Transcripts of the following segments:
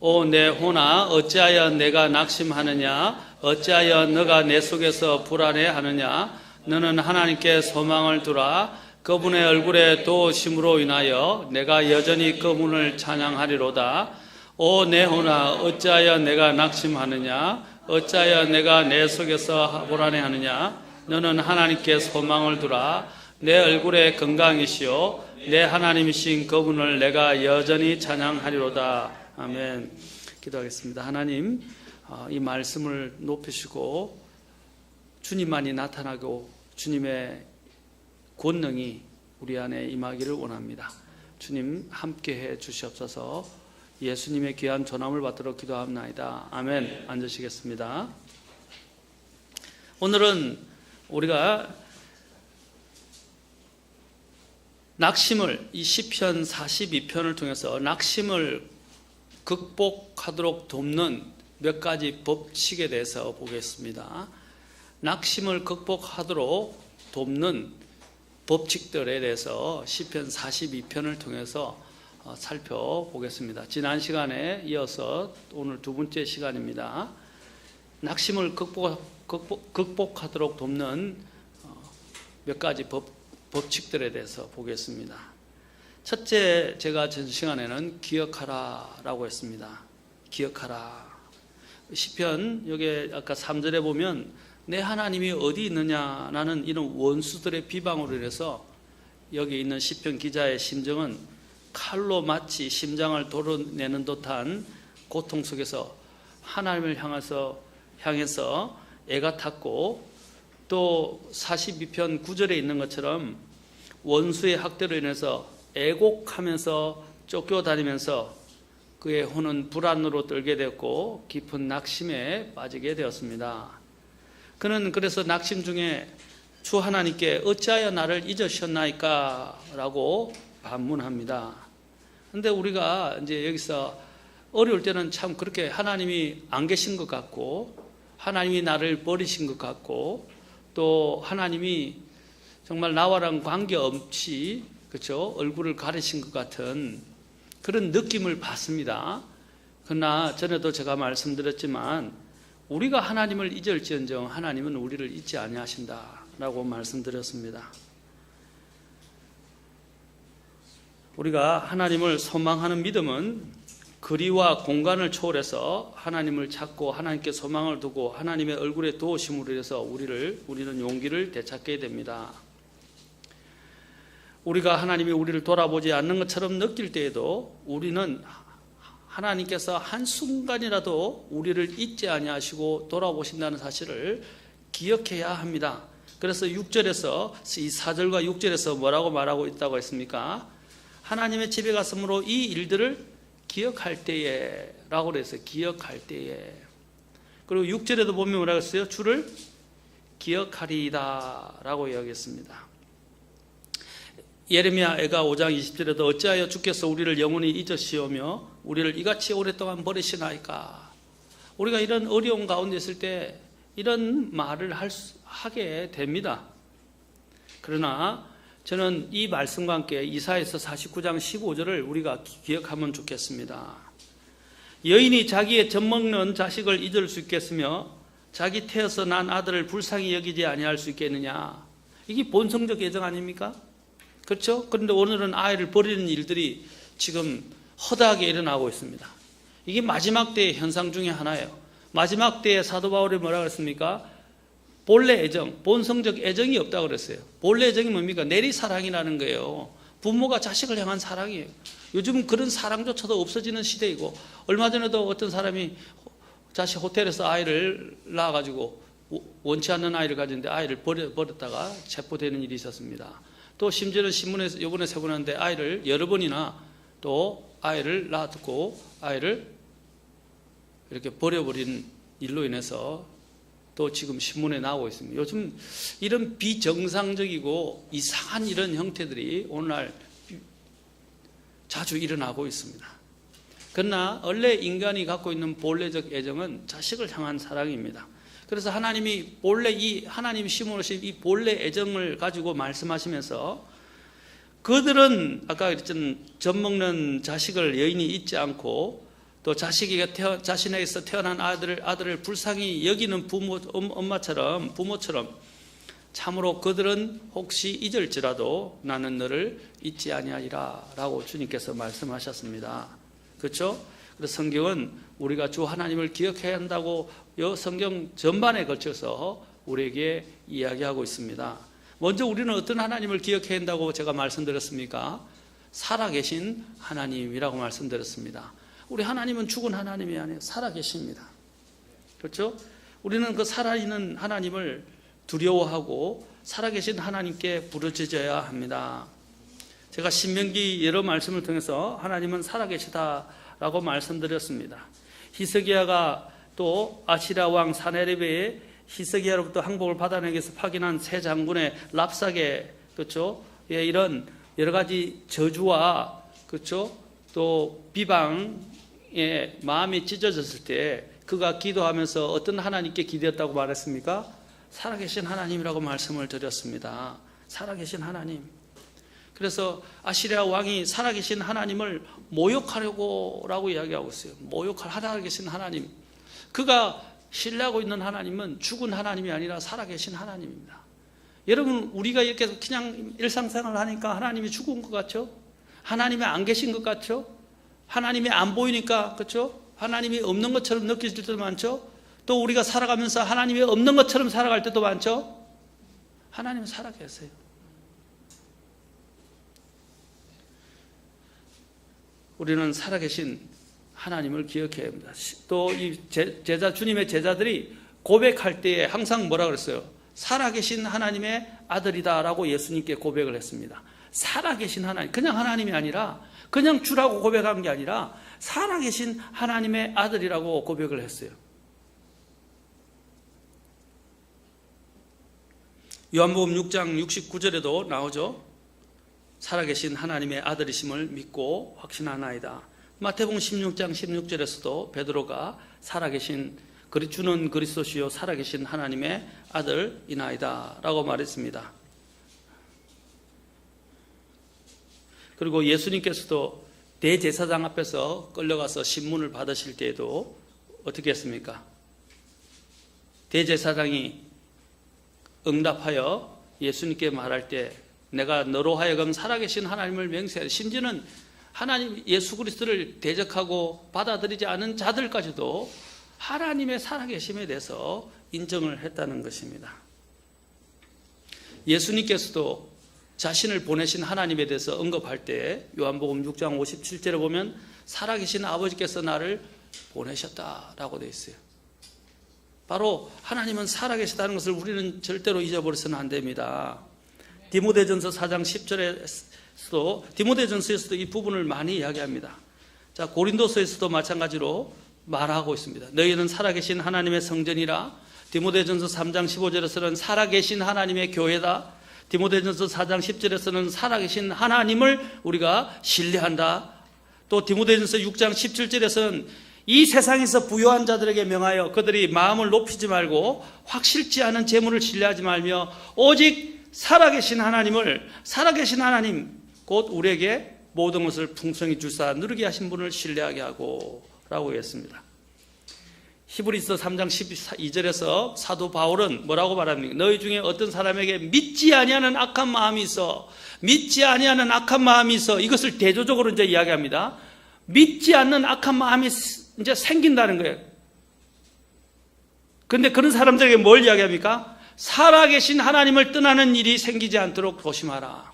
오 내 혼아 어찌하여 내가 낙심하느냐 어찌하여 너가 내 속에서 불안해하느냐 너는 하나님께 소망을 두라 그분의 얼굴에 도우심으로 인하여 내가 여전히 그분을 찬양하리로다. 오 내 혼아 어찌하여 내가 낙심하느냐 어찌하여 내가 내 속에서 불안해하느냐 너는 하나님께 소망을 두라 내 얼굴에 건강이시오 내 하나님이신 그분을 내가 여전히 찬양하리로다. 아멘. 기도하겠습니다. 하나님, 이 말씀을 높이시고 주님만이 나타나고 주님의 권능이 우리 안에 임하기를 원합니다. 주님 함께해 주시옵소서. 예수님의 귀한 전함을 받도록 기도합나이다. 아멘. 앉으시겠습니다. 오늘은 우리가 낙심을 이 시편 42편을 통해서 낙심을 극복하도록 돕는 몇 가지 법칙에 대해서 보겠습니다. 낙심을 극복하도록 돕는 법칙들에 대해서 시편 42편을 통해서 살펴보겠습니다. 지난 시간에 이어서 오늘 두 번째 시간입니다. 낙심을 극복하도록 돕는 몇 가지 법칙들에 대해서 보겠습니다. 첫째, 제가 전 시간에는 기억하라라고 했습니다. 기억하라. 시편 여기 아까 3절에 보면 내 하나님이 어디 있느냐라는 이런 원수들의 비방으로 인해서 여기 있는 시편 기자의 심정은 칼로 마치 심장을 도려내는 듯한 고통 속에서 하나님을 향해서 애가 탔고 또 42편 9절에 있는 것처럼 원수의 학대로 인해서 애곡하면서 쫓겨다니면서 그의 혼은 불안으로 떨게 되었고 깊은 낙심에 빠지게 되었습니다. 그는 그래서 낙심 중에 주 하나님께 어찌하여 나를 잊으셨나이까? 라고 반문합니다. 그런데 우리가 이제 여기서 어려울 때는 참 그렇게 하나님이 안 계신 것 같고 하나님이 나를 버리신 것 같고 또 하나님이 정말 나와랑 관계없이 그렇죠? 얼굴을 가리신 것 같은 그런 느낌을 받습니다. 그러나 전에도 제가 말씀드렸지만 우리가 하나님을 잊을지언정 하나님은 우리를 잊지 아니하신다라고 말씀드렸습니다. 우리가 하나님을 소망하는 믿음은 거리와 공간을 초월해서 하나님을 찾고 하나님께 소망을 두고 하나님의 얼굴에 도우심으로 인해서 우리는 용기를 되찾게 됩니다. 우리가 하나님이 우리를 돌아보지 않는 것처럼 느낄 때에도 우리는 하나님께서 한순간이라도 우리를 잊지 아니하시고 돌아보신다는 사실을 기억해야 합니다. 그래서 6절에서 이 4절과 6절에서 뭐라고 말하고 있다고 했습니까? 하나님의 집에 갔으므로 이 일들을 기억할 때에 라고 그랬어요. 기억할 때에. 그리고 6절에도 보면 뭐라고 했어요? 주를 기억하리이다 라고 이야기했습니다. 예레미야가 5장 20절에도 어찌하여 주께서 우리를 영원히 잊으시오며 우리를 이같이 오랫동안 버리시나이까. 우리가 이런 어려운 가운데 있을 때 이런 말을 하게 됩니다. 그러나 저는 이 말씀과 함께 이사야서 49장 15절을 우리가 기억하면 좋겠습니다. 여인이 자기의 젖먹는 자식을 잊을 수 있겠으며 자기 태어서 난 아들을 불쌍히 여기지 아니할 수 있겠느냐. 이게 본성적 애정 아닙니까? 그렇죠? 그런데 오늘은 아이를 버리는 일들이 지금 허다하게 일어나고 있습니다. 이게 마지막 때의 현상 중에 하나예요. 마지막 때에 사도 바울이 뭐라고 했습니까? 본래 애정, 본성적 애정이 없다고 그랬어요. 본래 애정이 뭡니까? 내리사랑이라는 거예요. 부모가 자식을 향한 사랑이에요. 요즘은 그런 사랑조차도 없어지는 시대이고 얼마 전에도 어떤 사람이 자식 호텔에서 아이를 낳아가지고 원치 않는 아이를 가졌는데 아이를 버렸다가 체포되는 일이 있었습니다. 또 심지어는 신문에서 이번에 세분하는데 아이를 여러 번이나 또 아이를 낳았고 아이를 이렇게 버려버린 일로 인해서 또 지금 신문에 나오고 있습니다. 요즘 이런 비정상적이고 이상한 이런 형태들이 오늘날 자주 일어나고 있습니다. 그러나 원래 인간이 갖고 있는 본래적 애정은 자식을 향한 사랑입니다. 그래서 하나님이 하나님이 심어놓으신 이 본래 애정을 가지고 말씀하시면서 그들은 아까 그랬잖아요. 젖먹는 자식을 여인이 잊지 않고 또 자신에게서 태어난 아들을 불쌍히 여기는 부모처럼 참으로 그들은 혹시 잊을지라도 나는 너를 잊지 아니하리라 라고 주님께서 말씀하셨습니다. 그렇죠? 그래서 성경은 우리가 주 하나님을 기억해야 한다고 이 성경 전반에 걸쳐서 우리에게 이야기하고 있습니다. 먼저 우리는 어떤 하나님을 기억해야 한다고 제가 말씀드렸습니까? 살아계신 하나님이라고 말씀드렸습니다. 우리 하나님은 죽은 하나님이 아니에요. 살아계십니다. 그렇죠? 우리는 그 살아있는 하나님을 두려워하고 살아계신 하나님께 부르짖어야 합니다. 제가 신명기 여러 말씀을 통해서 하나님은 살아계시다라고 말씀드렸습니다. 히스기야가 또 아시리아 왕 사네립의 히스기야로부터 항복을 받아내기 위해서 파견한 세 장군의 랍사게, 그렇죠? 예, 이런 여러 가지 저주와, 그렇죠? 또 비방에 마음이 찢어졌을 때 그가 기도하면서 어떤 하나님께 기도했다고 말했습니까? 살아계신 하나님이라고 말씀을 드렸습니다. 살아계신 하나님. 그래서 아시리아 왕이 살아계신 하나님을 모욕하려고 라고 이야기하고 있어요. 모욕할 살아계신 하나님. 그가 신뢰하고 있는 하나님은 죽은 하나님이 아니라 살아계신 하나님입니다. 여러분, 우리가 이렇게 그냥 일상생활을 하니까 하나님이 죽은 것 같죠? 하나님이 안 계신 것 같죠? 하나님이 안 보이니까, 그렇죠? 하나님이 없는 것처럼 느껴질 때도 많죠? 또 우리가 살아가면서 하나님이 없는 것처럼 살아갈 때도 많죠? 하나님은 살아계세요. 우리는 살아계신 하나님을 기억해야 합니다. 또 이 주님의 제자들이 고백할 때에 항상 뭐라 그랬어요? 살아계신 하나님의 아들이다라고 예수님께 고백을 했습니다. 살아계신 하나님, 그냥 하나님이 아니라 그냥 주라고 고백한 게 아니라 살아계신 하나님의 아들이라고 고백을 했어요. 요한복음 6장 69절에도 나오죠. 살아계신 하나님의 아들이심을 믿고 확신하나이다. 마태복음 16장 16절에서도 베드로가 살아계신 주는 그리스도시요 살아계신 하나님의 아들이나이다 라고 말했습니다. 그리고 예수님께서도 대제사장 앞에서 끌려가서 신문을 받으실 때에도 어떻게 했습니까? 대제사장이 응답하여 예수님께 말할 때 내가 너로 하여금 살아계신 하나님을 맹세하라. 심지어는 하나님 예수 그리스도를 대적하고 받아들이지 않은 자들까지도 하나님의 살아계심에 대해서 인정을 했다는 것입니다. 예수님께서도 자신을 보내신 하나님에 대해서 언급할 때 요한복음 6장 57절에 보면 살아계신 아버지께서 나를 보내셨다라고 되어 있어요. 바로 하나님은 살아계시다는 것을 우리는 절대로 잊어버려서는 안 됩니다. 디모데전서 4장 10절에서도 디모데전서에서도 이 부분을 많이 이야기합니다. 자, 고린도서에서도 마찬가지로 말하고 있습니다. 너희는 살아계신 하나님의 성전이라. 디모데전서 3장 15절에서는 살아계신 하나님의 교회다. 디모데전서 4장 10절에서는 살아계신 하나님을 우리가 신뢰한다. 또 디모데전서 6장 17절에서는 이 세상에서 부유한 자들에게 명하여 그들이 마음을 높이지 말고 확실치 않은 재물을 신뢰하지 말며 오직 살아계신 하나님 곧 우리에게 모든 것을 풍성히 주사 누리게 하신 분을 신뢰하게 하고 라고 했습니다. 히브리서 3장 12절에서 사도 바울은 뭐라고 말합니까? 너희 중에 어떤 사람에게 믿지 아니하는 악한 마음이 있어 이것을 대조적으로 이제 이야기합니다. 믿지 않는 악한 마음이 이제 생긴다는 거예요. 그런데 그런 사람들에게 뭘 이야기합니까? 살아계신 하나님을 떠나는 일이 생기지 않도록 조심하라.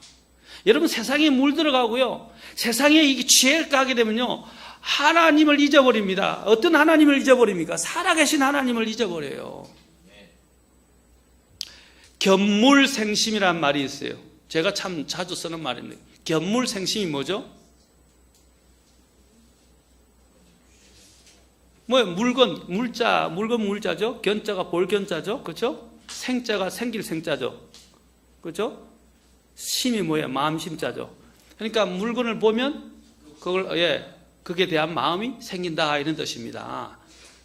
여러분, 세상에 물들어가고요, 세상에 이 죄를 까게 되면요, 하나님을 잊어버립니다. 어떤 하나님을 잊어버립니까? 살아계신 하나님을 잊어버려요. 견물생심이라는 말이 있어요. 제가 참 자주 쓰는 말입니다. 견물생심이 뭐죠? 뭐예요? 물자죠? 견자가 볼견자죠? 그렇죠? 생자가 생길 생자죠? 그렇죠? 심이 뭐예요? 마음심자죠? 그러니까 물건을 보면 그게 대한 마음이 생긴다 이런 뜻입니다.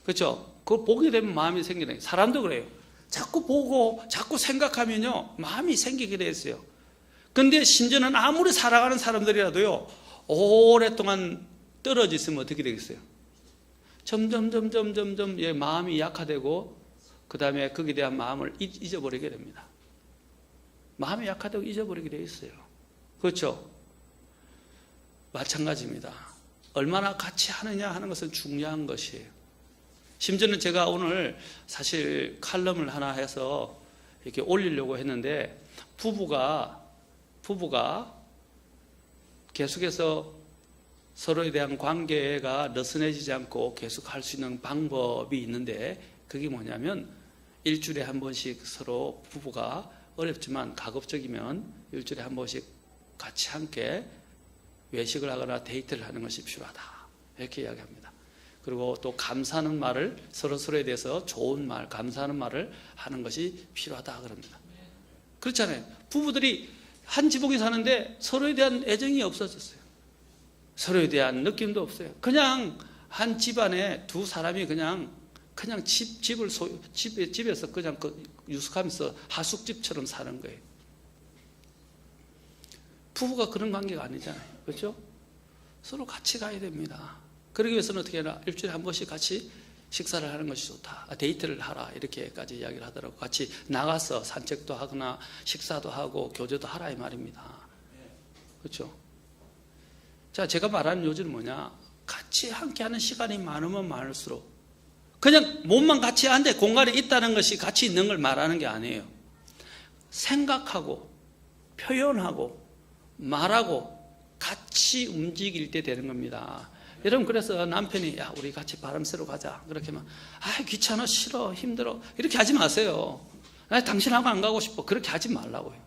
그렇죠? 그걸 보게 되면 마음이 생기는 거예요. 사람도 그래요. 자꾸 보고 자꾸 생각하면요 마음이 생기게 돼 있어요. 그런데 심지어는 아무리 살아가는 사람들이라도요 오랫동안 떨어져 있으면 어떻게 되겠어요? 점점 마음이 약화되고 그 다음에 거기에 대한 마음을 잊어버리게 됩니다. 마음이 약화되고 잊어버리게 돼 있어요. 그렇죠? 마찬가지입니다. 얼마나 같이 하느냐 하는 것은 중요한 것이에요. 심지어는 제가 오늘 사실 칼럼을 하나 해서 이렇게 올리려고 했는데 부부가 계속해서 서로에 대한 관계가 느슨해지지 않고 계속 할 수 있는 방법이 있는데 그게 뭐냐면 일주일에 한 번씩 서로 부부가 어렵지만 가급적이면 일주일에 한 번씩 같이 함께 외식을 하거나 데이트를 하는 것이 필요하다. 이렇게 이야기합니다. 그리고 또 감사하는 말을 서로에 대해서 좋은 말, 감사하는 말을 하는 것이 필요하다 그럽니다. 그렇잖아요. 부부들이 한 지붕에 사는데 서로에 대한 애정이 없어졌어요. 서로에 대한 느낌도 없어요. 그냥 한 집안에 두 사람이 그냥 집에서 그냥 유숙하면서 하숙집처럼 사는 거예요. 부부가 그런 관계가 아니잖아요. 그렇죠? 서로 같이 가야 됩니다. 그러기 위해서는 어떻게 하나? 일주일에 한 번씩 같이 식사를 하는 것이 좋다. 데이트를 하라. 이렇게까지 이야기를 하더라고요. 같이 나가서 산책도 하거나 식사도 하고 교제도 하라 이 말입니다. 그렇죠? 자, 제가 말하는 요지는 뭐냐? 같이 함께하는 시간이 많으면 많을수록 그냥 몸만 같이 앉아 공간에 있다는 것이 같이 있는 걸 말하는 게 아니에요. 생각하고 표현하고 말하고 같이 움직일 때 되는 겁니다. 여러분, 그래서 남편이 야 우리 같이 바람 쐬러 가자 그렇게 하면 귀찮아, 싫어, 힘들어 이렇게 하지 마세요. 당신하고 안 가고 싶어 그렇게 하지 말라고요.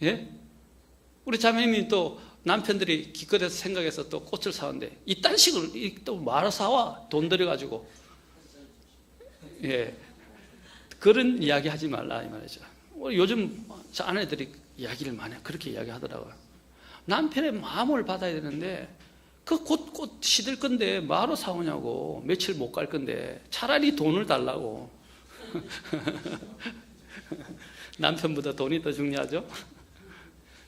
예? 우리 자매님이 또 남편들이 기껏해서 생각해서 또 꽃을 사는데 이딴 식을 또 말아 사와 돈 들여가지고 예 그런 이야기 하지 말라 이 말이죠. 요즘 저 아내들이 이야기를 많이 그렇게 이야기하더라고요. 남편의 마음을 받아야 되는데 그 꽃 시들 건데 뭐하러 사오냐고 며칠 못 갈 건데 차라리 돈을 달라고 남편보다 돈이 더 중요하죠.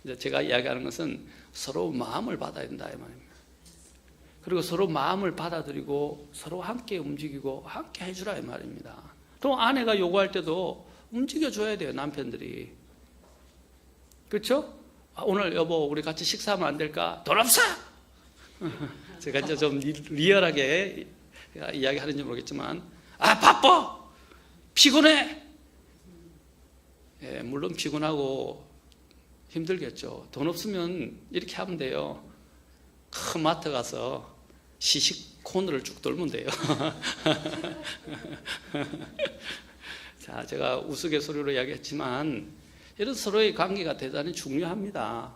이제 제가 이야기하는 것은 서로 마음을 받아야 된다 이 말입니다. 그리고 서로 마음을 받아들이고 서로 함께 움직이고 함께 해주라 이 말입니다. 또 아내가 요구할 때도 움직여줘야 돼요 남편들이. 그렇죠? 오늘 여보 우리 같이 식사하면 안 될까? 돈 없어! 제가 이제 좀 리얼하게 이야기하는지 모르겠지만 바빠! 피곤해! 예, 물론 피곤하고 힘들겠죠. 돈 없으면 이렇게 하면 돼요. 큰 마트 가서 시식 코너를 쭉 돌면 돼요. 자, 제가 우스갯소리로 이야기했지만 이런 서로의 관계가 대단히 중요합니다.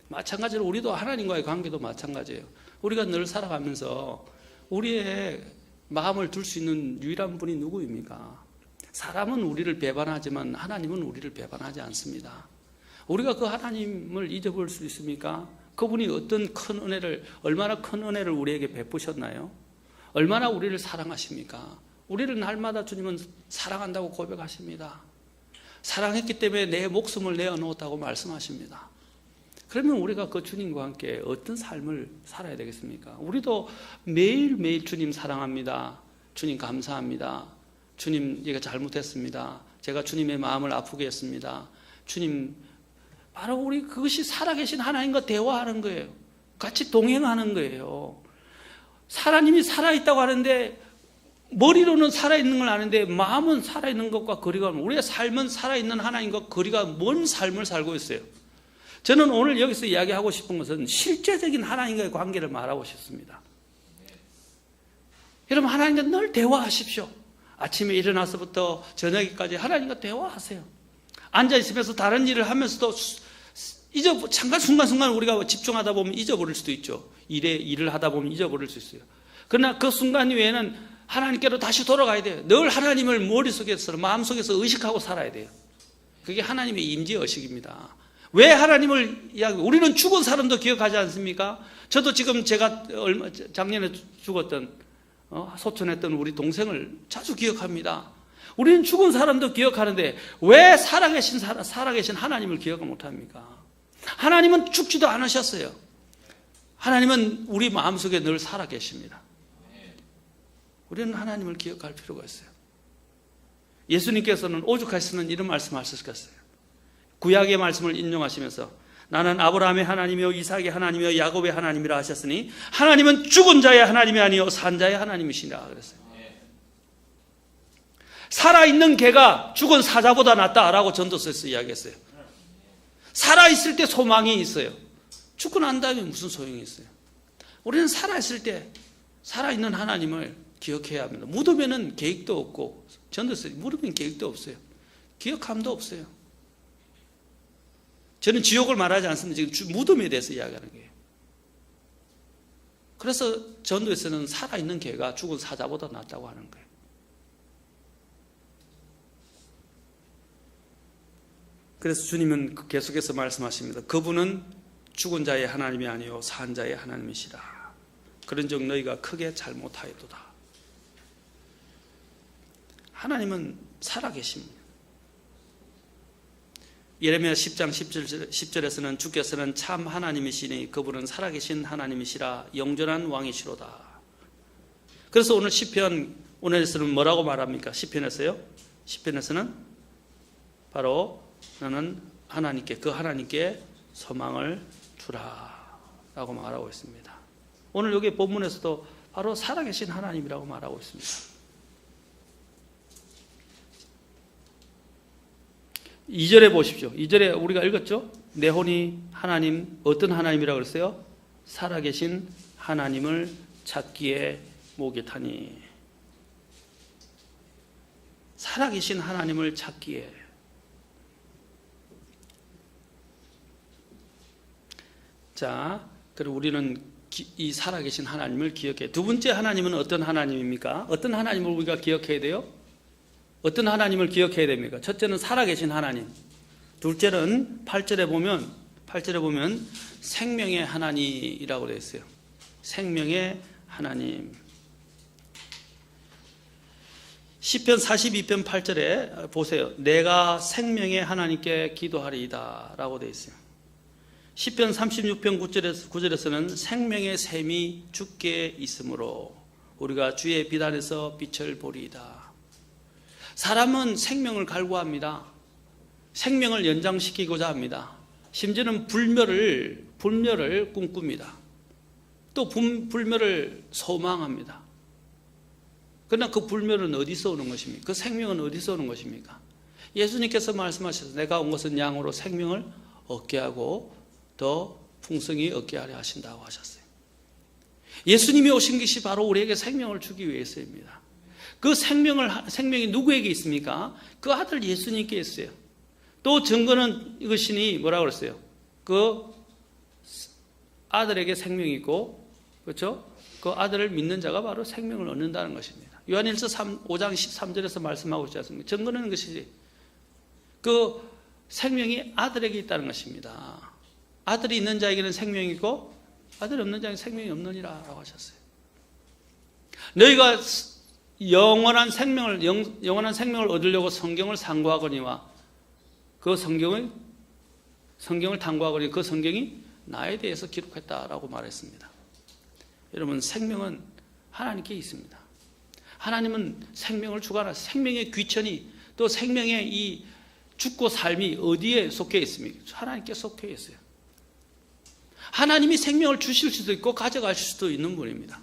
마찬가지로 우리도 하나님과의 관계도 마찬가지예요. 우리가 늘 살아가면서 우리의 마음을 둘 수 있는 유일한 분이 누구입니까? 사람은 우리를 배반하지만 하나님은 우리를 배반하지 않습니다. 우리가 그 하나님을 잊어버릴 수 있습니까? 그분이 어떤 큰 은혜를, 얼마나 큰 은혜를 우리에게 베푸셨나요? 얼마나 우리를 사랑하십니까? 우리를 날마다 주님은 사랑한다고 고백하십니다. 사랑했기 때문에 내 목숨을 내어놓았다고 말씀하십니다. 그러면 우리가 그 주님과 함께 어떤 삶을 살아야 되겠습니까? 우리도 매일매일 주님 사랑합니다. 주님 감사합니다. 주님 제가 잘못했습니다. 제가 주님의 마음을 아프게 했습니다. 주님, 바로 우리 그것이 살아계신 하나님과 대화하는 거예요. 같이 동행하는 거예요. 하나님이 살아있다고 하는데 머리로는 살아있는 걸 아는데 마음은 살아있는 것과 거리가 멀어요. 우리의 삶은 살아있는 하나님과 거리가 먼 삶을 살고 있어요. 저는 오늘 여기서 이야기하고 싶은 것은 실제적인 하나님과의 관계를 말하고 싶습니다. 여러분, 하나님과 늘 대화하십시오. 아침에 일어나서부터 저녁까지 하나님과 대화하세요. 앉아있으면서 다른 일을 하면서도 잠깐 순간순간 우리가 집중하다 보면 잊어버릴 수도 있죠. 일을 하다 보면 잊어버릴 수 있어요. 그러나 그 순간 외에는 하나님께로 다시 돌아가야 돼요. 늘 하나님을 머릿속에서 마음속에서 의식하고 살아야 돼요. 그게 하나님의 임재의식입니다. 왜 하나님을 우리는 죽은 사람도 기억하지 않습니까? 저도 지금 제가 작년에 죽었던 소천했던 우리 동생을 자주 기억합니다. 우리는 죽은 사람도 기억하는데 왜 살아계신 하나님을 기억을 못합니까? 하나님은 죽지도 않으셨어요. 하나님은 우리 마음속에 늘 살아계십니다. 우리는 하나님을 기억할 필요가 있어요. 예수님께서는 오죽하시면 이런 말씀하셨겠어요. 구약의 말씀을 인용하시면서 나는 아브라함의 하나님이요 이삭의 하나님이요 야곱의 하나님이라 하셨으니 하나님은 죽은 자의 하나님이 아니요 산 자의 하나님이시라 그랬어요. 살아있는 개가 죽은 사자보다 낫다라고 전도서에서 이야기했어요. 살아있을 때 소망이 있어요. 죽고 난 다음에 무슨 소용이 있어요. 우리는 살아있을 때 살아있는 하나님을 기억해야 합니다. 무덤에는 계획도 없고, 전도서 무덤에는 계획도 없어요. 기억함도 없어요. 저는 지옥을 말하지 않습니다. 지금 무덤에 대해서 이야기하는 거예요. 그래서 전도에서는 살아있는 개가 죽은 사자보다 낫다고 하는 거예요. 그래서 주님은 계속해서 말씀하십니다. 그분은 죽은 자의 하나님이 아니요 산 자의 하나님이시라. 그런즉 너희가 크게 잘못하였도다. 하나님은 살아계십니다. 예레미야 10장 10절에서는 주께서는 참 하나님이시니 그분은 살아계신 하나님이시라 영존한 왕이시로다. 그래서 오늘 시편 오늘에서는 뭐라고 말합니까? 시편에서는 바로 너는 하나님께 그 하나님께 소망을 주라 라고 말하고 있습니다. 오늘 여기 본문에서도 바로 살아계신 하나님이라고 말하고 있습니다. 2절에 보십시오. 2절에 우리가 읽었죠? 내 혼이 하나님 어떤 하나님이라고 그랬어요? 살아계신 하나님을 찾기에 목이 타니. 살아계신 하나님을 찾기에. 자, 그리고 우리는 이 살아계신 하나님을 기억해. 두 번째 하나님은 어떤 하나님입니까? 어떤 하나님을 우리가 기억해야 돼요? 어떤 하나님을 기억해야 됩니까? 첫째는 살아계신 하나님. 둘째는 8절에 보면 생명의 하나님이라고 되어 있어요. 생명의 하나님. 시편 42편 8절에 보세요. 내가 생명의 하나님께 기도하리이다 라고 되어 있어요. 시편 36편 9절에서는 생명의 샘이 주께 있으므로 우리가 주의 비단에서 빛을 보리이다. 사람은 생명을 갈구합니다. 생명을 연장시키고자 합니다. 심지어는 불멸을 꿈꿉니다. 또 불멸을 소망합니다. 그러나 그 불멸은 어디서 오는 것입니까? 그 생명은 어디서 오는 것입니까? 예수님께서 말씀하셔서 내가 온 것은 양으로 생명을 얻게 하고 더 풍성히 얻게 하려 하신다고 하셨어요. 예수님이 오신 것이 바로 우리에게 생명을 주기 위해서입니다. 그 생명이 누구에게 있습니까? 그 아들 예수님께 있어요. 또 증거는 이것이니 뭐라고 그랬어요? 그 아들에게 생명이 있고, 그렇죠? 그 아들을 믿는 자가 바로 생명을 얻는다는 것입니다. 요한일서 5장 13절에서 말씀하고 있지 않습니까? 증거는 것이지. 그 생명이 아들에게 있다는 것입니다. 아들이 있는 자에게는 생명이 있고 아들이 없는 자에게는 생명이 없느니라 라고 하셨어요. 너희가 영원한 생명을 얻으려고 성경을 상고하거니와 그 성경을 탐구하거니 그 성경이 나에 대해서 기록했다라고 말했습니다. 여러분, 생명은 하나님께 있습니다. 하나님은 생명을 주관하시고 생명의 귀천이 또 생명의 이 죽고 삶이 어디에 속해 있습니까? 하나님께 속해 있어요. 하나님이 생명을 주실 수도 있고 가져가실 수도 있는 분입니다.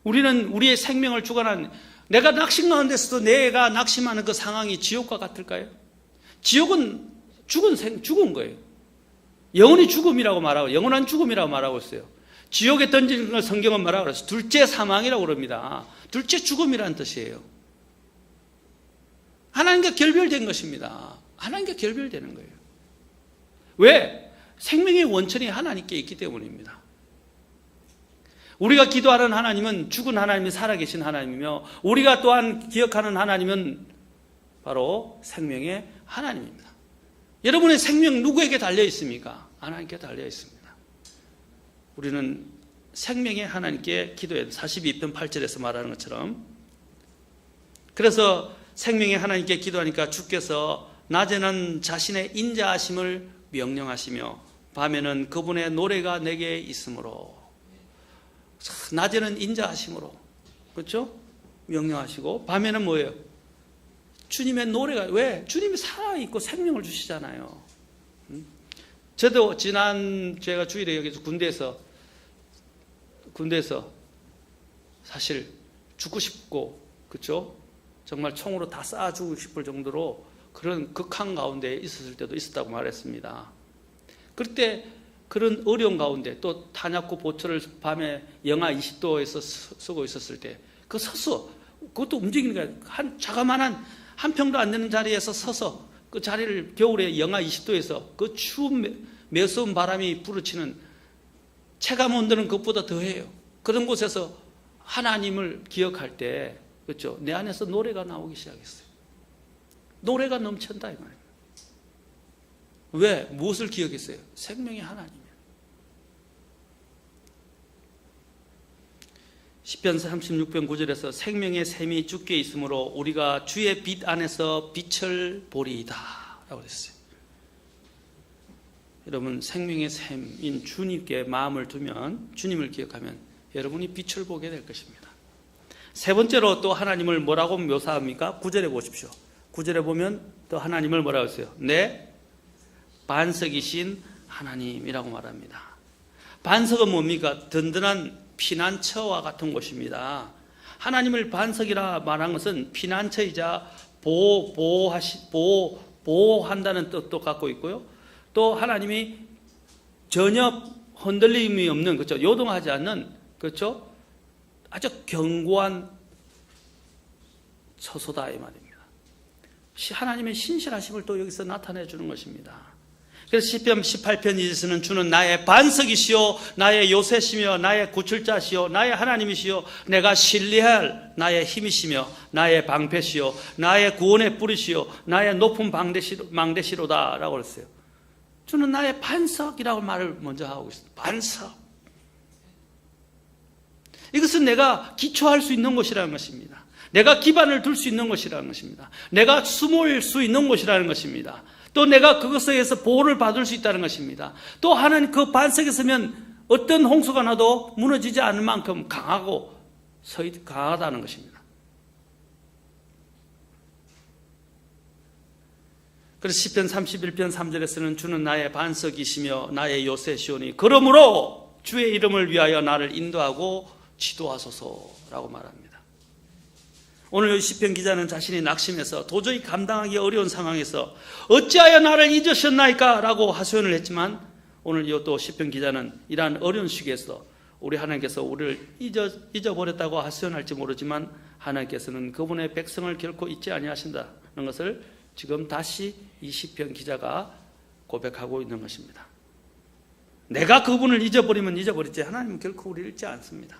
우리는 우리의 생명을 주관하는, 내가 낙심 가운데서도 내가 낙심하는 그 상황이 지옥과 같을까요? 지옥은 죽은 거예요. 영원히 죽음이라고 말하고, 영원한 죽음이라고 말하고 있어요. 지옥에 던지는 걸 성경은 뭐라고 그랬어요? 둘째 사망이라고 그럽니다. 둘째 죽음이라는 뜻이에요. 하나님과 결별된 것입니다. 하나님과 결별되는 거예요. 왜? 생명의 원천이 하나님께 있기 때문입니다. 우리가 기도하는 하나님은 죽은 하나님이 살아계신 하나님이며 우리가 또한 기억하는 하나님은 바로 생명의 하나님입니다. 여러분의 생명 누구에게 달려 있습니까? 하나님께 달려 있습니다. 우리는 생명의 하나님께 기도해야 돼요. 42편 8절에서 말하는 것처럼. 그래서 생명의 하나님께 기도하니까 주께서 낮에는 자신의 인자하심을 명령하시며 밤에는 그분의 노래가 내게 있으므로. 낮에는 인자하심으로, 그렇죠? 명령하시고, 밤에는 뭐예요? 주님의 노래가, 왜? 주님이 살아있고 생명을 주시잖아요. 저도 제가 주일에 여기서 군대에서 사실 죽고 싶고, 그렇죠? 정말 총으로 다 쏴 죽고 싶을 정도로 그런 극한 가운데 있었을 때도 있었다고 말했습니다. 그때 그런 어려운 가운데 또 탄약고 보초를 밤에 영하 20도에서 쓰고 있었을 때 그 서서 그것도 움직이는 거예요. 한 자그마한 한 평도 안 되는 자리에서 서서 그 자리를 겨울에 영하 20도에서 그 추운 매서운 바람이 부르치는 체감 온도는 그것보다 더해요. 그런 곳에서 하나님을 기억할 때, 그렇죠? 내 안에서 노래가 나오기 시작했어요. 노래가 넘친다 이 말이에요. 왜? 무엇을 기억했어요? 생명의 하나님이에요. 시편 36편 9절에서 생명의 샘이 주께 있으므로 우리가 주의 빛 안에서 빛을 보리이다 라고 했어요. 여러분, 생명의 샘인 주님께 마음을 두면, 주님을 기억하면 여러분이 빛을 보게 될 것입니다. 세 번째로 또 하나님을 뭐라고 묘사합니까? 9절에 보십시오. 9절에 보면 또 하나님을 뭐라고 했어요? 내 반석이신 하나님이라고 말합니다. 반석은 뭡니까? 든든한 피난처와 같은 곳입니다. 하나님을 반석이라 말한 것은 피난처이자 보호한다는 뜻도 갖고 있고요. 또 하나님이 전혀 흔들림이 없는, 그렇죠? 요동하지 않는, 그렇죠? 아주 견고한 처소다 이 말입니다. 하나님의 신실하심을 또 여기서 나타내 주는 것입니다. 그래서 시편 18편 2절에서는 주는 나의 반석이시요 나의 요새시며 나의 구출자시요 나의 하나님이시요 내가 신뢰할 나의 힘이시며 나의 방패시요 나의 구원의 뿌리시요 나의 높은 망대시로다 라고 그랬어요. 주는 나의 반석이라고 말을 먼저 하고 있습니다. 반석. 이것은 내가 기초할 수 있는 곳이라는 것입니다. 내가 기반을 둘 수 있는 곳이라는 것입니다. 내가 숨을 수 있는 곳이라는 것입니다. 또 내가 그것에 의해서 보호를 받을 수 있다는 것입니다. 또 하나님 그 반석에 서면 어떤 홍수가 나도 무너지지 않을 만큼 강하다는 것입니다. 그래서 시편 31편 3절에서는 주는 나의 반석이시며 나의 요새시오니 그러므로 주의 이름을 위하여 나를 인도하고 지도하소서라고 말합니다. 오늘 이 시편 기자는 자신이 낙심해서 도저히 감당하기 어려운 상황에서 어찌하여 나를 잊으셨나이까 라고 하소연을 했지만, 오늘 이 또 시편 기자는 이러한 어려운 시기에서 우리 하나님께서 우리를 잊어버렸다고 하소연할지 모르지만 하나님께서는 그분의 백성을 결코 잊지 아니하신다는 것을 지금 다시 이 시편 기자가 고백하고 있는 것입니다. 내가 그분을 잊어버리면 잊어버리지 하나님은 결코 우리를 잊지 않습니다.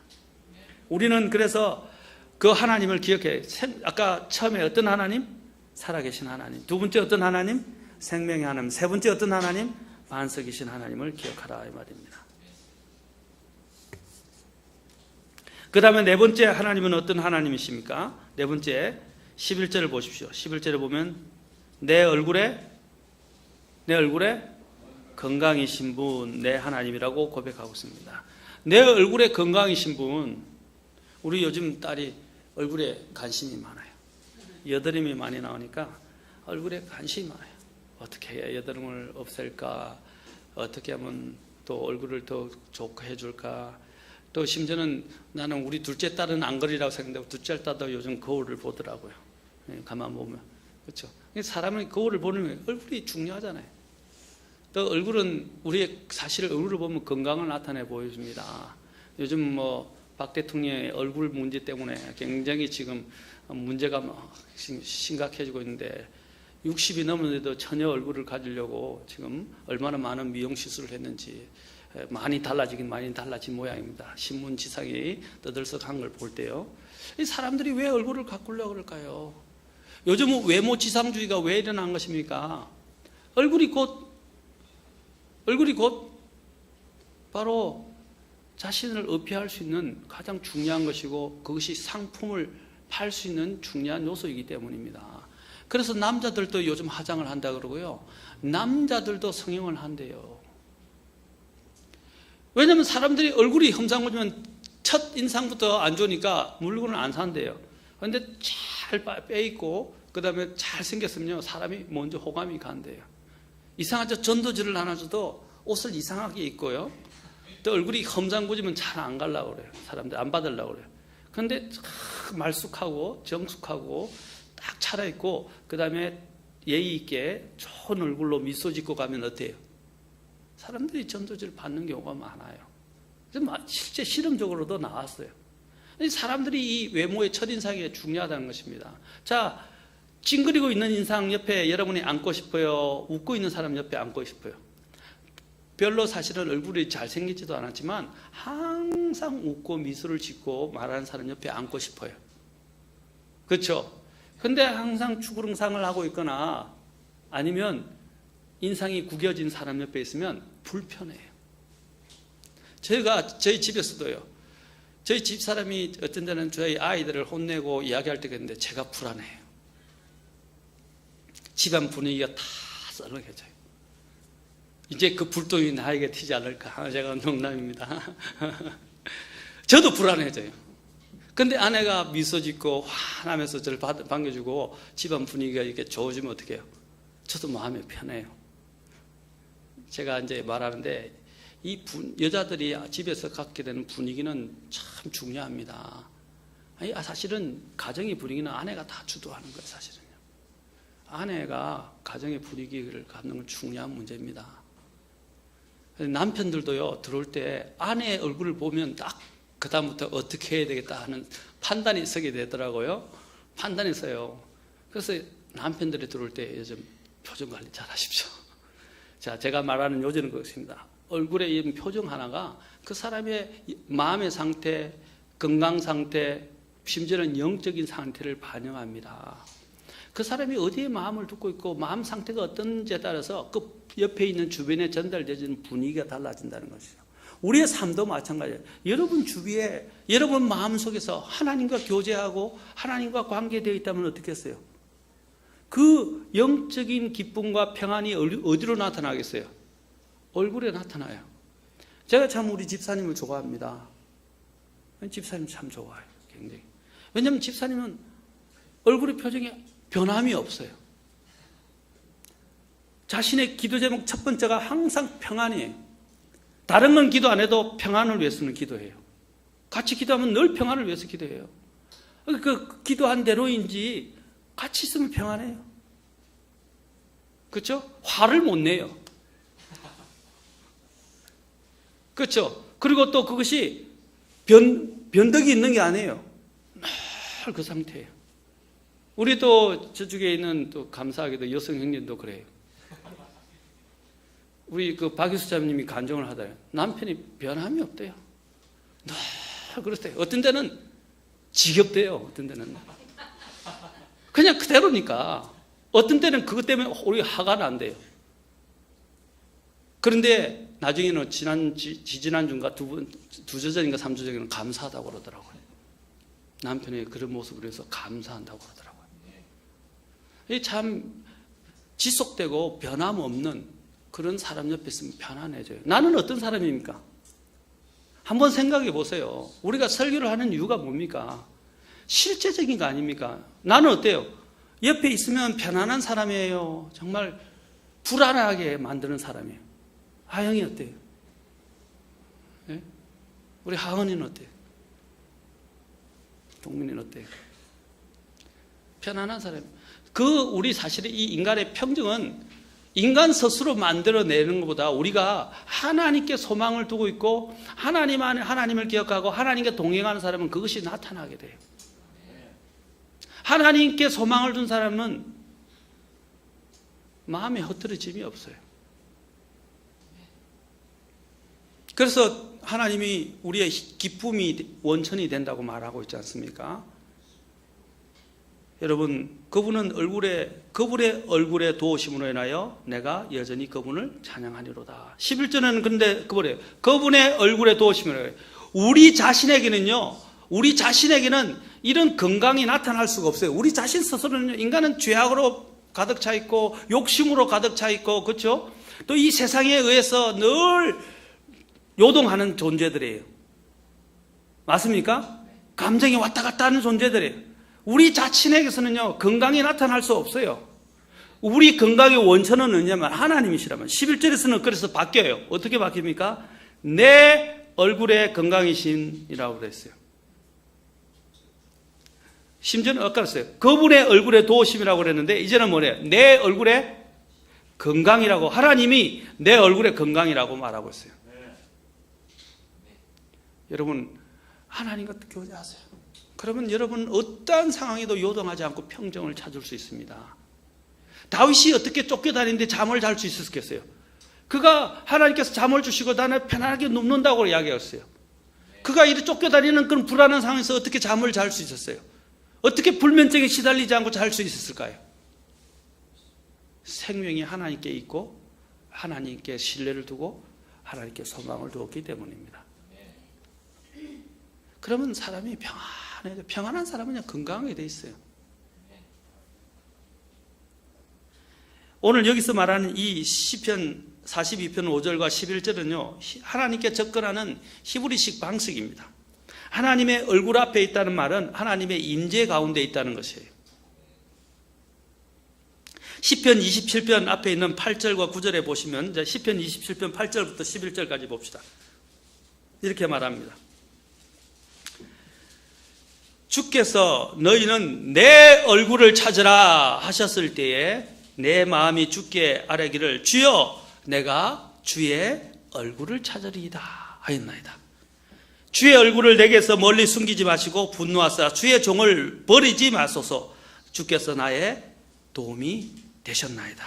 우리는 그래서 그 하나님을 기억해. 아까 처음에 어떤 하나님? 살아계신 하나님. 두 번째 어떤 하나님? 생명의 하나님. 세 번째 어떤 하나님? 반석이신 하나님을 기억하라 이 말입니다. 그 다음에 네 번째 하나님은 어떤 하나님이십니까? 네 번째 11절을 보십시오. 11절에 보면 내 얼굴에 건강이신 분 내 하나님이라고 고백하고 있습니다. 내 얼굴에 건강이신 분. 우리 요즘 딸이 얼굴에 관심이 많아요. 여드름이 많이 나오니까 얼굴에 관심이 많아요. 어떻게 해야 여드름을 없앨까? 어떻게 하면 또 얼굴을 더 좋게 해줄까? 또 심지어는 나는 우리 둘째 딸은 안 그리라고 생각하고 둘째 딸도 요즘 거울을 보더라고요. 가만 보면. 그렇죠? 사람은 거울을 보는 얼굴이 중요하잖아요. 또 얼굴은 우리의 사실 얼굴을 보면 건강을 나타내 보여줍니다. 요즘 박 대통령의 얼굴 문제 때문에 굉장히 지금 문제가 심각해지고 있는데 60이 넘었는데도 전혀 얼굴을 가지려고 지금 얼마나 많은 미용 시술을 했는지 많이 달라진 모양입니다. 신문 지상이 떠들썩한 걸 볼 때요. 이 사람들이 왜 얼굴을 가꾸려고 그럴까요? 요즘 외모 지상주의가 왜 일어난 것입니까? 얼굴이 곧 바로 자신을 어필할 수 있는 가장 중요한 것이고 그것이 상품을 팔 수 있는 중요한 요소이기 때문입니다. 그래서 남자들도 요즘 화장을 한다 그러고요. 남자들도 성형을 한대요. 왜냐하면 사람들이 얼굴이 험상궂으면 첫 인상부터 안 좋으니까 물건을 안 산대요. 그런데 잘 빼있고 그 다음에 잘 생겼으면요 사람이 먼저 호감이 간대요. 이상하죠? 전도지를 하나 줘도 옷을 이상하게 입고요. 또 얼굴이 험상궂으면 잘 안 가려고 그래요. 사람들 안 받으려고 그래요. 그런데 말쑥하고 정숙하고 딱 차려입고 그 다음에 예의 있게 좋은 얼굴로 미소 짓고 가면 어때요? 사람들이 전도지를 받는 경우가 많아요. 실제 실험적으로도 나왔어요. 사람들이 이 외모의 첫인상이 중요하다는 것입니다. 자, 찡그리고 있는 인상 옆에 여러분이 앉고 싶어요? 웃고 있는 사람 옆에 앉고 싶어요? 별로 사실은 얼굴이 잘생기지도 않았지만 항상 웃고 미소를 짓고 말하는 사람 옆에 앉고 싶어요. 그렇죠? 근데 항상 추구릉상을 하고 있거나 아니면 인상이 구겨진 사람 옆에 있으면 불편해요. 저희 집에서도요. 저희 집사람이 어떤 때는 저희 아이들을 혼내고 이야기할 때가 있는데 제가 불안해요. 집안 분위기가 다 썰렁해져요. 이제 그 불똥이 나에게 튀지 않을까. 제가 농담입니다. 저도 불안해져요. 근데 아내가 미소 짓고 환하면서 저를 반겨주고 집안 분위기가 이렇게 좋아지면 어떻게 해요? 저도 마음이 편해요. 제가 이제 말하는데 여자들이 집에서 갖게 되는 분위기는 참 중요합니다. 사실은 가정의 분위기는 아내가 다 주도하는 거예요, 사실은요. 아내가 가정의 분위기를 갖는 건 중요한 문제입니다. 남편들도요, 들어올 때 아내의 얼굴을 보면 딱 그다음부터 어떻게 해야 되겠다 하는 판단이 서게 되더라고요. 판단이 서요. 그래서 남편들이 들어올 때 요즘 표정 관리 잘 하십시오. 자, 제가 말하는 요즘은 그렇습니다. 얼굴에 이 표정 하나가 그 사람의 마음의 상태, 건강 상태, 심지어는 영적인 상태를 반영합니다. 그 사람이 어디에 마음을 두고 있고 마음 상태가 어떤지에 따라서 그 옆에 있는 주변에 전달되는 분위기가 달라진다는 것이죠. 우리의 삶도 마찬가지예요. 여러분 주위에 여러분 마음속에서 하나님과 교제하고 하나님과 관계되어 있다면 어떻겠어요? 그 영적인 기쁨과 평안이 어디로 나타나겠어요? 얼굴에 나타나요. 제가 참 우리 집사님을 좋아합니다. 집사님 참 좋아해요. 굉장히. 왜냐하면 집사님은 얼굴의 표정에 변함이 없어요. 자신의 기도 제목 첫 번째가 항상 평안이에요. 다른 건 기도 안 해도 평안을 위해서는 기도해요. 같이 기도하면 늘 평안을 위해서 기도해요. 그 기도한 대로인지 같이 있으면 평안해요. 그렇죠? 화를 못 내요. 그렇죠? 그리고 또 그것이 변덕이 있는 게 아니에요. 늘 그 상태예요. 우리 또 저쪽에 있는 또 감사하게도 여성 형님도 그래요. 우리 그 박유수 자매님이 간증을 하다요. 남편이 변함이 없대요. 늘 그렇대요. 어떤 데는 지겹대요. 어떤 데는 그냥 그대로니까. 어떤 때는 그것 때문에 우리가 화가 난대요. 그런데 나중에는 지지난주인가 두주 전인가 3주 전에는 감사하다고 그러더라고요. 남편의 그런 모습을 위해서 감사한다고 그러더라고요. 이게 참 지속되고 변함없는 그런 사람 옆에 있으면 편안해져요. 나는 어떤 사람입니까? 한번 생각해 보세요. 우리가 설교를 하는 이유가 뭡니까? 실제적인 거 아닙니까? 나는 어때요? 옆에 있으면 편안한 사람이에요. 정말 불안하게 만드는 사람이에요. 하영이 어때요? 네? 우리 하은이는 어때요? 동민이는 어때요? 편안한 사람. 우리 사실은 이 인간의 평정은 인간 스스로 만들어내는 것보다 우리가 하나님께 소망을 두고 있고 하나님을 기억하고 하나님께 동행하는 사람은 그것이 나타나게 돼요. 하나님께 소망을 둔 사람은 마음에 흐트러짐이 없어요. 그래서 하나님이 우리의 기쁨이 원천이 된다고 말하고 있지 않습니까? 여러분, 그분의 얼굴에 도우심으로 인하여 내가 여전히 그분을 찬양하리로다. 11절에는 근데 그분의 얼굴에 도우심으로 인하여 우리 자신에게는 이런 건강이 나타날 수가 없어요. 우리 자신 스스로는 인간은 죄악으로 가득 차 있고 욕심으로 가득 차 있고 그렇죠? 또 이 세상에 의해서 늘 요동하는 존재들이에요. 맞습니까? 감정이 왔다 갔다 하는 존재들이에요. 우리 자신에게서는요, 건강이 나타날 수 없어요. 우리 건강의 원천은 뭐냐면 하나님이시라면. 11절에서는 그래서 바뀌어요. 어떻게 바뀝니까? 내 얼굴에 건강이신이라고 그랬어요. 심지어는 엇갈렸어요. 그분의 얼굴에 도우심이라고 그랬는데 이제는 뭐래요? 내 얼굴에 건강이라고, 하나님이 내 얼굴에 건강이라고 말하고 있어요. 여러분, 하나님과 교제하세요. 그러면 여러분 어떠한 상황에도 요동하지 않고 평정을 찾을 수 있습니다. 다윗이 어떻게 쫓겨다니는데 잠을 잘 수 있었겠어요? 그가 하나님께서 잠을 주시고 나는 편안하게 눕는다고 이야기했어요. 그가 이렇게 쫓겨다니는 그런 불안한 상황에서 어떻게 잠을 잘 수 있었어요? 어떻게 불면증에 시달리지 않고 잘 수 있었을까요? 생명이 하나님께 있고 하나님께 신뢰를 두고 하나님께 소망을 두었기 때문입니다. 그러면 사람이 평안해져. 평안한 사람은 그냥 건강하게 돼 있어요. 오늘 여기서 말하는 이 시편 42편 5절과 11절은요, 하나님께 접근하는 히브리식 방식입니다. 하나님의 얼굴 앞에 있다는 말은 하나님의 임재 가운데 있다는 것이에요. 시편 27편 앞에 있는 8절과 9절에 보시면 이제 시편 27편 8절부터 11절까지 봅시다. 이렇게 말합니다. 주께서 너희는 내 얼굴을 찾으라 하셨을 때에 내 마음이 주께 아뢰기를 주여 내가 주의 얼굴을 찾으리이다 하였나이다. 주의 얼굴을 내게서 멀리 숨기지 마시고 분노하사 주의 종을 버리지 마소서. 주께서 나의 도움이 되셨나이다.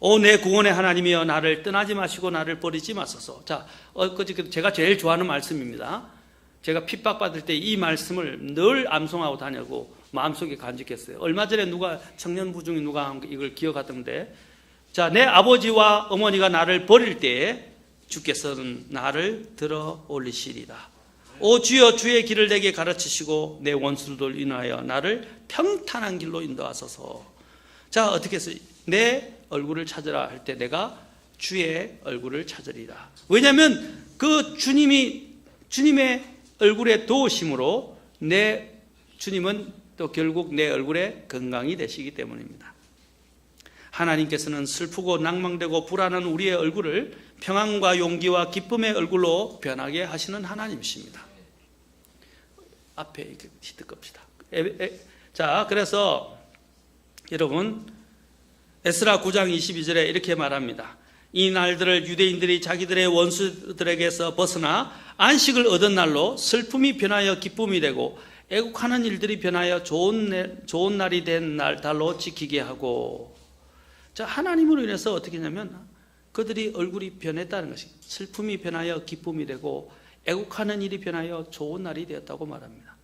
오 내 구원의 하나님이여 나를 떠나지 마시고 나를 버리지 마소서. 자, 제가 제일 좋아하는 말씀입니다. 제가 핍박받을 때 이 말씀을 늘 암송하고 다니고 마음속에 간직했어요. 얼마 전에 청년부 중에 누가 이걸 기억하던데, 자, 내 아버지와 어머니가 나를 버릴 때에 주께서는 나를 들어 올리시리다. 오 주여 주의 길을 내게 가르치시고 내 원수들 인하여 나를 평탄한 길로 인도하소서. 자, 어떻게 해서 내 얼굴을 찾으라 할 때 내가 주의 얼굴을 찾으리라. 왜냐하면 그 주님의 얼굴에 도우심으로 주님은 또 결국 내 얼굴에 건강이 되시기 때문입니다. 하나님께서는 슬프고 낭망되고 불안한 우리의 얼굴을 평안과 용기와 기쁨의 얼굴로 변하게 하시는 하나님이십니다. 앞에 히트 겁시다. 자, 그래서 여러분 에스라 9장 22절에 이렇게 말합니다. 이 날들을 유대인들이 자기들의 원수들에게서 벗어나 안식을 얻은 날로 슬픔이 변하여 기쁨이 되고 애국하는 일들이 변하여 좋은 날이 된 달로 지키게 하고. 자, 하나님으로 인해서 어떻게 했냐면 그들이 얼굴이 변했다는 것이, 슬픔이 변하여 기쁨이 되고 애국하는 일이 변하여 좋은 날이 되었다고 말합니다.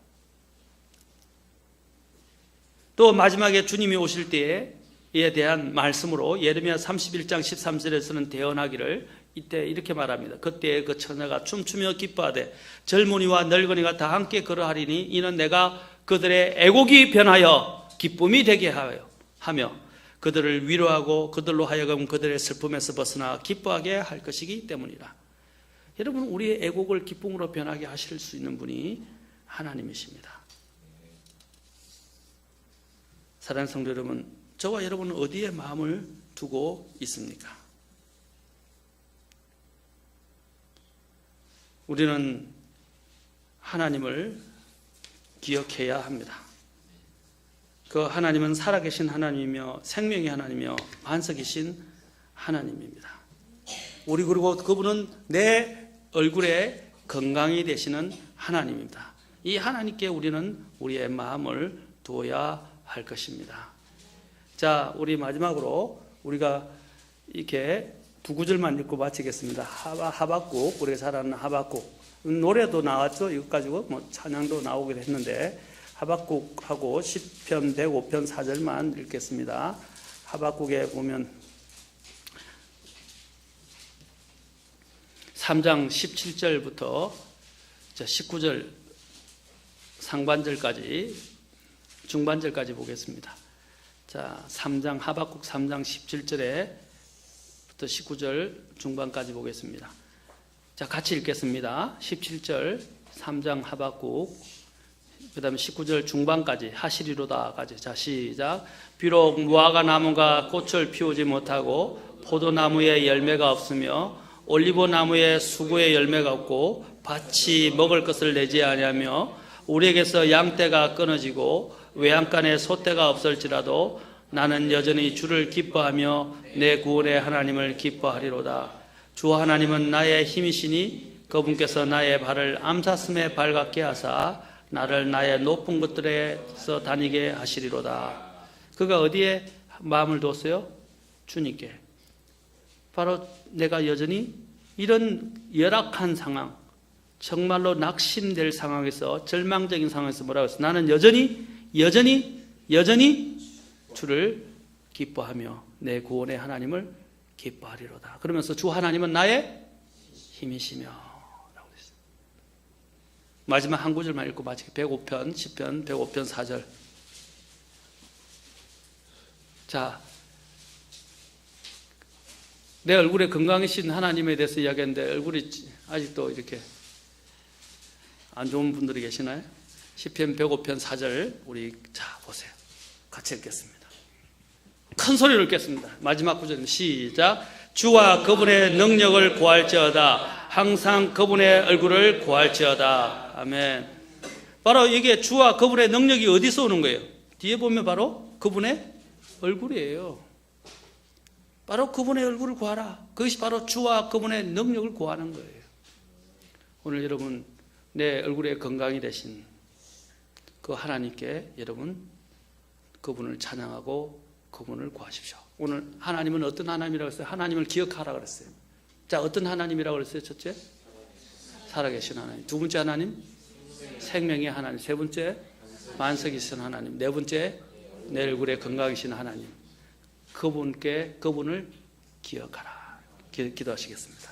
또 마지막에 주님이 오실 때에 대한 말씀으로 예레미야 31장 13절에서는 대언하기를 이때 이렇게 말합니다. 그때 그 처녀가 춤추며 기뻐하되 젊은이와 늙은이가 다 함께 걸어하리니 이는 내가 그들의 애곡이 변하여 기쁨이 되게 하며 그들을 위로하고 그들로 하여금 그들의 슬픔에서 벗어나 기뻐하게 할 것이기 때문이라. 여러분, 우리의 애곡을 기쁨으로 변하게 하실 수 있는 분이 하나님이십니다. 사랑하는 성도 여러분, 저와 여러분은 어디에 마음을 두고 있습니까? 우리는 하나님을 기억해야 합니다. 그 하나님은 살아계신 하나님이며 생명의 하나님이며 반석이신 하나님입니다. 그리고 그분은 내 얼굴에 건강이 되시는 하나님입니다. 이 하나님께 우리는 우리의 마음을 두어야 할 것입니다. 자, 우리 마지막으로 우리가 이렇게 두 구절만 읽고 마치겠습니다. 하박국, 우리가 잘 아는 하박국. 노래도 나왔죠. 이것 가지고 찬양도 나오기도 했는데, 하박국하고 시편 105편 4절만 읽겠습니다. 하박국에 보면 3장 17절부터 19절 상반절까지, 중반절까지 보겠습니다. 자, 하박국 3장 17절에 19절 중반까지 보겠습니다. 자, 같이 읽겠습니다. 17절 3장 하박국, 그 다음에 19절 중반까지 하시리로다까지. 자, 시작. 비록 무화과 나무가 꽃을 피우지 못하고 포도나무에 열매가 없으며 올리브 나무에 수구에 열매가 없고 밭이 먹을 것을 내지 아니하며 우리에게서 양떼가 끊어지고 외양간에 소떼가 없을지라도 나는 여전히 주를 기뻐하며 내 구원의 하나님을 기뻐하리로다. 주 하나님은 나의 힘이시니 그분께서 나의 발을 암사슴에 발같게 하사 나를 나의 높은 곳들에서 다니게 하시리로다. 그가 어디에 마음을 뒀어요? 주님께. 바로 내가 여전히 이런 열악한 상황, 정말로 낙심될 상황에서, 절망적인 상황에서 뭐라고 했어요? 나는 여전히 주를 기뻐하며 내 구원의 하나님을 기뻐하리로다. 그러면서 주 하나님은 나의 힘이시며 라고 했어요. 마지막 한 구절만 읽고 마치게. 105편 10편 105편 4절. 자, 내 얼굴에 건강이신 하나님에 대해서 이야기했는데 얼굴이 아직도 이렇게 안 좋은 분들이 계시나요? 시편 105편 4절 우리 자 보세요. 같이 읽겠습니다. 큰 소리로 읽겠습니다. 마지막 구절입니다. 시작. 주와 그분의 능력을 구할지어다. 항상 그분의 얼굴을 구할지어다. 아멘. 바로 이게 주와 그분의 능력이 어디서 오는 거예요? 뒤에 보면 바로 그분의 얼굴이에요. 바로 그분의 얼굴을 구하라. 그것이 바로 주와 그분의 능력을 구하는 거예요. 오늘 여러분 내 얼굴에 건강이 되신 그 하나님께 여러분 그분을 찬양하고 그분을 구하십시오. 오늘 하나님은 어떤 하나님이라고 했어요? 하나님을 기억하라 그랬어요. 자, 어떤 하나님이라고 그랬어요? 첫째, 살아계신 하나님. 두 번째 하나님, 생명의 하나님. 세 번째, 만석이신 하나님. 네 번째, 내 얼굴에 건강이신 하나님. 그분을 기억하라. 기도하시겠습니다.